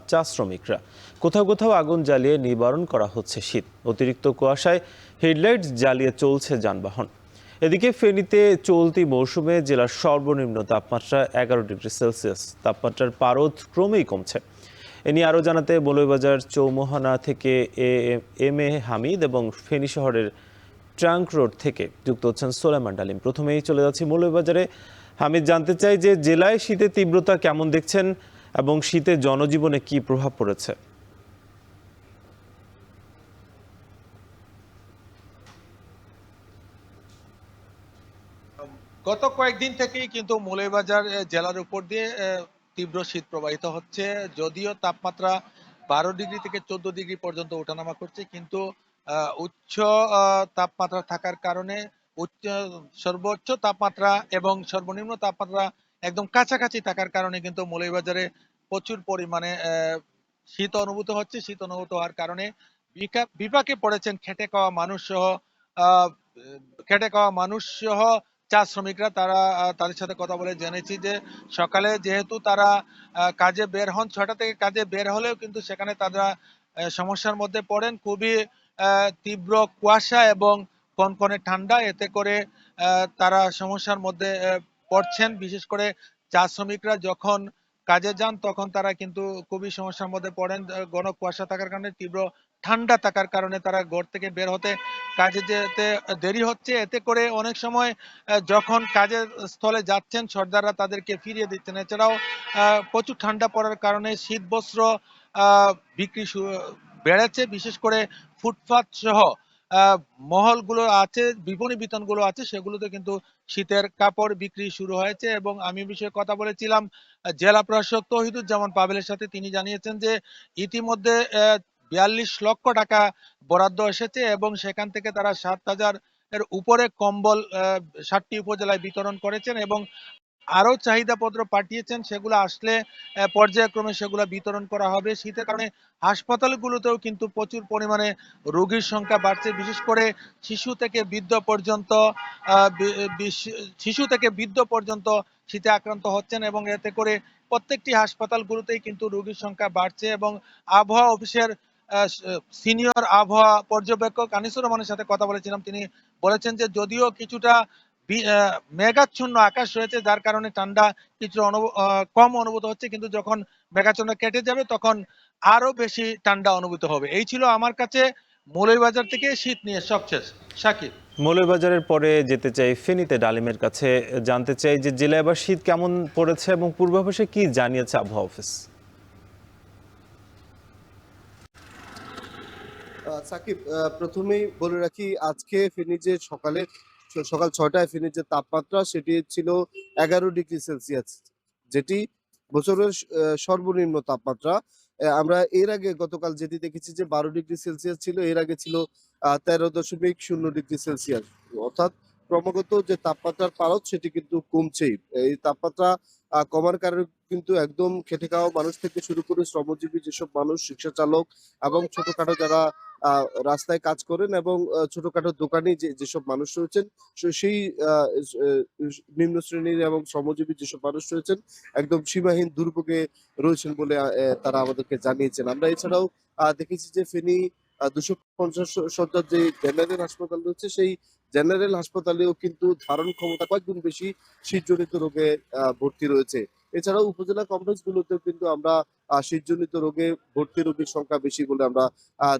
চা শ্রমিকরা। কোথাও কোথাও আগুন জ্বালিয়ে নিবারণ করা হচ্ছে শীত। অতিরিক্ত কুয়াশায় হেডলাইট জ্বালিয়ে চলছে যানবাহন। এদিকে ফেনীতে চলতি মৌসুমে জেলার সর্বনিম্ন তাপমাত্রা 11 ডিগ্রি সেলসিয়াস। তাপমাত্রার পারদ ক্রমেই কমছে। এ নিয়ে আরও জানাতে মৌলভীবাজার চৌমোহনা থেকে এম এ হামিদ এবং ফেনী শহরের ট্রাঙ্ক রোড থেকে যুক্ত হচ্ছেন সোলাইমান ডালিম। প্রথমেই চলে যাচ্ছি মৌলভীবাজারে। হামিদ, জানতে চাই যে জেলায় শীতের তীব্রতা কেমন দেখছেন এবং শীতে জনজীবনে কি প্রভাব পড়েছে? গত কয়েকদিন থেকেই কিন্তু মৌলভীবাজার জেলার উপর দিয়ে তীব্র শীত প্রবাহিত হচ্ছে। যদিও তাপমাত্রা 12 ডিগ্রি থেকে 14 ডিগ্রি পর্যন্ত ওঠানামা করছে, কিন্তু উচ্চ তাপমাত্রা থাকার কারণে উচ্চ সর্বোচ্চ তাপমাত্রা এবং সর্বনিম্ন তাপমাত্রা একদম কাছাকাছি থাকার কারণে কিন্তু মৌলভীবাজারে প্রচুর পরিমাণে শীত অনুভূত হচ্ছে। শীত অনুভূত হওয়ার কারণে বিপাকে পড়েছেন খেটে খাওয়া মানুষ সহ চা শ্রমিকরা। তাদের সাথে কথা বলে জেনেছি যে সকালে যেহেতু তারা কাজে বের হন, 6টা থেকে কাজে বের হলেও কিন্তু সেখানে তারা সমস্যার মধ্যে পড়েন। খুবই তীব্র কুয়াশা এবং কনকনে ঠান্ডা, এতে করে তারা সমস্যার মধ্যে পড়ছেন। বিশেষ করে চা শ্রমিকরা যখন কাজে যান তখন তারা কিন্তু খুবই সমস্যার মধ্যে পড়েন। ঘন কুয়াশা থাকার কারণে, তীব্র ঠান্ডা থাকার কারণে তারা ঘর থেকে বের হতে, কাজে যেতে দেরি হচ্ছে। এতে করে অনেক সময় যখন কাজের স্থলে যাচ্ছেন সর্দাররা তাদেরকে ফিরিয়ে দিচ্ছেন। এছাড়াও প্রচুর ঠান্ডা পড়ার কারণে শীত বস্ত্র বিক্রি বেড়েছে। বিশেষ করে ফুটপাত সহ মহলগুলো আছে, বিপণী বিতানগুলো আছে, সেগুলোতে কিন্তু শীতের কাপড় বিক্রি শুরু হয়েছে। এবং আমি বিষয়ে কথা বলেছিলাম জেলা প্রশাসক তৌহিদুজ্জামান পাবেলের সাথে। তিনি জানিয়েছেন যে ইতিমধ্যে 42 লক্ষ টাকা বরাদ্দ এসেছে এবং সেখান থেকে তারা 7,000 এর উপরে কম্বল 7টি উপজেলায় বিতরণ করেছেন এবং আরো চাহিদাপত্র পাঠিয়েছেন। সেগুলো আসলে পর্যায়ক্রমে সেগুলো বিতরণ করা হবে। শীতের কারণে হাসপাতালগুলোতেও কিন্তু প্রচুর পরিমাণে রোগীর সংখ্যা বাড়ছে। বিশেষ করে শিশু থেকে বৃদ্ধ পর্যন্ত শীতে আক্রান্ত হচ্ছেন এবং এতে করে প্রত্যেকটি হাসপাতালগুলোতেই কিন্তু রোগীর সংখ্যা বাড়ছে। এবং আবহাওয়া অফিসের সিনিয়র আবহাওয়া পর্যবেক্ষক আনিসুর রহমানের সাথে কথা বলেছিলাম। তিনি বলেছেন যে যদিও কিছুটা মেঘাচ্ছন্ন আকাশ রয়েছে, যার কারণে ঠান্ডা কিছুটা কম অনুভূত হচ্ছে, কিন্তু যখন মেঘাচ্ছন্ন কেটে যাবে তখন আরো বেশি ঠান্ডা অনুভূত হবে। এই ছিল আমার কাছে মৌলভীবাজার থেকে শীত নিয়ে সবশেষ। শাকিব। মৌলভীবাজারের পরে যেতে চাই ফেনীতে ডালিমের কাছে। জানতে চাই যে জেলায় এবার শীত কেমন পড়েছে এবং পূর্বাভাসে কি জানিয়েছে আবহাওয়া অফিস? সাকিব, প্রথমেই বলে রাখি, আজকে ফেনী যে সকাল 6টায় ফেনীর যে তাপমাত্রা সেটি ছিল 11 ডিগ্রি সেলসিয়াস, যেটি বছরের সর্বনিম্ন তাপমাত্রা। আমরা এর আগে গতকাল যেটি দেখেছি যে 12 ডিগ্রি সেলসিয়াস ছিল, এর আগে ছিল 13.0 ডিগ্রি সেলসিয়াস। অর্থাৎ ক্রমাগত যে তাপমাত্রার পারদ সেটি কিন্তু কমছেই। এই তাপমাত্রা কমার কারণে কিন্তু একদম খেটে খাওয়া মানুষ থেকে শুরু করে শ্রমজীবী যেসব মানুষ, রিক্সা চালক এবং ছোটখাটো যারা রাস্তায় কাজ করেন এবং ছোটখাটো দোকানি যেসব মানুষ রয়েছেন, সেই নিম্ন শ্রেণীর এবং শ্রমজীবী যেসব মানুষ রয়েছেন একদম সীমাহীন দুর্ভোগে রয়েছেন বলে তারা আমাদেরকে জানিয়েছেন। আমরা এছাড়াও দেখেছি যে ফেনী 250 শয্যার যে জেনারেল হাসপাতাল রয়েছে, সেই জেনারেল হাসপাতালেও কিন্তু ধারণ ক্ষমতা কয়েকগুণ বেশি শীতজনিত রোগে ভর্তি রয়েছে। এছাড়াও উপজেলা কমপ্লেক্স গুলোতেও কিন্তু আমরা শীতজনিত রোগে ভর্তি রোগীর সংখ্যা বেশি বলে আমরা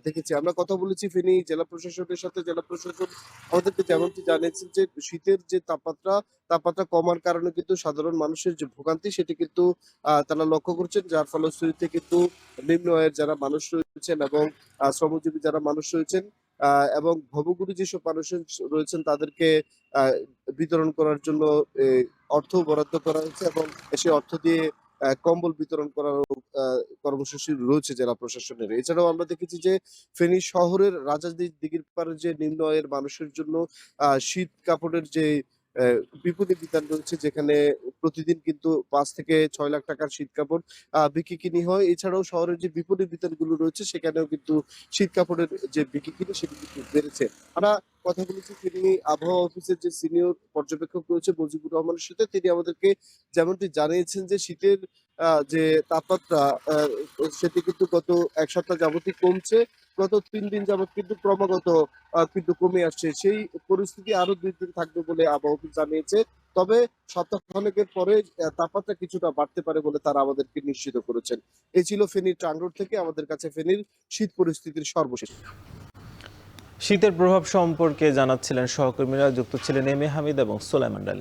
দেখেছি। আমরা কথা বলেছি ফেনী জেলা প্রশাসনের সাথে। জেলা প্রশাসন আমাদেরকে যেমনটি জানিয়েছেন যে শীতের যে তাপমাত্রা কমার কারণে কিন্তু সাধারণ মানুষের যে ভোগান্তি সেটি কিন্তু তারা লক্ষ্য করছেন, যার ফলশ্রুতিতে কিন্তু নিম্ন আয়ের যারা মানুষ রয়েছেন এবং শ্রমজীবী যারা মানুষ রয়েছেন এবং ভবঘুরে যেসব মানুষ রয়েছেন তাদেরকে বিতরণ করার জন্য অর্থ বরাদ্দ করা হয়েছে এবং সেই অর্থ দিয়ে কম্বল বিতরণ করার কর্মসূচি রয়েছে জেলা প্রশাসনের। এছাড়াও আমরা দেখেছি যে ফেনী শহরের দিঘির পাড়ের যে নিম্ন আয়ের মানুষের জন্য শীত কাপড়ের যে বিপণী বিতান রয়েছে, যেখানে প্রতিদিন কিন্তু 5 থেকে 6 লাখ টাকার শীত কাপড় বিক্রি হয়। এছাড়াও শহরের যে বিপণী বিতানগুলো রয়েছে সেখানেও কিন্তু শীত কাপড়ের যে বিক্রি সেটি কিন্তু বেড়েছে। আমরা কথা বলেছি ফেনী আবহাওয়া অফিসের যে সিনিয়র পর্যবেক্ষক রয়েছে মুজিবুর রহমানের সাথে। তিনি আমাদেরকে যেমনটি জানিয়েছেন যে শীতের যে তাপমাত্রা সেটি কিন্তু গত ১ সপ্তাহ যাবতই কমছে। গত ৩ দিন যাবৎ কিন্তু ক্রমাগত কিন্তু কমে আসছে। সেই পরিস্থিতি আরো ২ দিন থাকবে বলে আবহাওয়া অফিস জানিয়েছে। তবে সপ্তাহখানেকের পরে তাপমাত্রা কিছুটা বাড়তে পারে বলে তারা আমাদেরকে নিশ্চিত করেছেন। এই ছিল ফেনীর টাঙ্গুর থেকে আমাদের কাছে ফেনীর শীত পরিস্থিতির সর্বশেষ। শীতের প্রভাব সম্পর্কে জানাচ্ছিলেন সহকর্মীরা, যুক্ত ছিলেন এম এ হামিদ এবং সোলাইমান আলী।